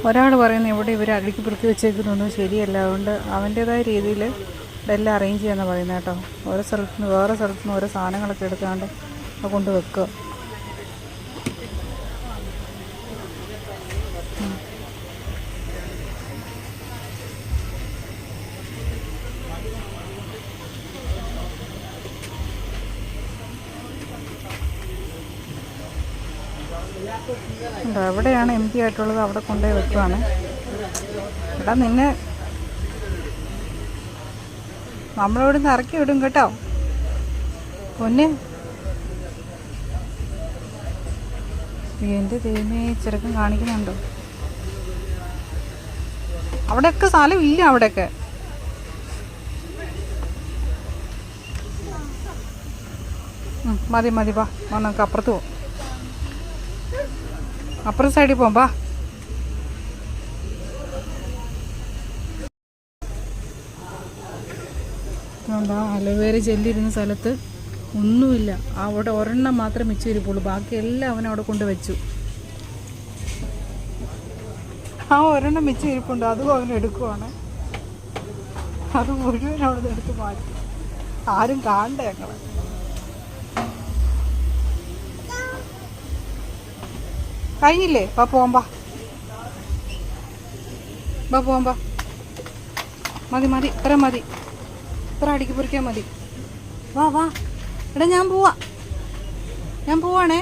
ഒരാൾ പറയുന്നത് ഇവിടെ ഇവർ അടുക്കി പെറുക്കി വെച്ചേക്കുന്നൊന്നും ശരിയല്ല, അതുകൊണ്ട് അവൻ്റേതായ രീതിയിൽ ഇതെല്ലാം അറേഞ്ച് ചെയ്യാമെന്നാണ് പറയുന്നത് കേട്ടോ. ഓരോ സ്ഥലത്തുനിന്ന് വേറെ സ്ഥലത്തുനിന്ന് ഓരോ സാധനങ്ങളൊക്കെ എടുക്കാണ്ട് കൊണ്ട് വെക്കുക. എവിടെയാണ് എം പി ആയിട്ടുള്ളത് അവിടെ കൊണ്ടുപോയി വെക്കുവാണ്. എടാ നിന്നെ നമ്മളിവിടെ നിന്ന് ഇറക്കി വിടും കേട്ടോ പൊന്നെ. എൻ്റെ ദൈവമേ, ചെറുക്കൻ കാണിക്കുന്നുണ്ടോ? അവിടെയൊക്കെ സ്ഥലം ഇല്ല. അവിടെയൊക്കെ മതി മതി, വാ നമുക്ക് അപ്പുറത്ത് പോവാം. അപ്പുറത്തെ സൈഡിൽ പോകാം, വാ. എന്താ അലോവേര ജെല്ലിരുന്ന സ്ഥലത്ത് ഒന്നുമില്ല. അവിടെ ഒരെണ്ണം മാത്രം മിച്ചം ഇരിപ്പുള്ളൂ, ബാക്കിയെല്ലാം അവൻ അവിടെ കൊണ്ട് വെച്ചു. ആ ഒരെണ്ണം മിച്ചം ഇരിപ്പുണ്ട്, അതും അവൻ എടുക്കുവാണ്. അത് മുഴുവൻ അവിടെ നിന്ന് എടുത്ത് മാറ്റി. ആരും കാണണ്ടേ ഞങ്ങൾ. കഴിഞ്ഞില്ലേ? വാ പോവാം, വാ പോവാം, വാ. മതി മതി, ഇത്ര മതി, ഇത്ര അടുക്കി പൊറിക്കാൻ മതി. വാ വാ. എടാ ഞാൻ പോവാണേ.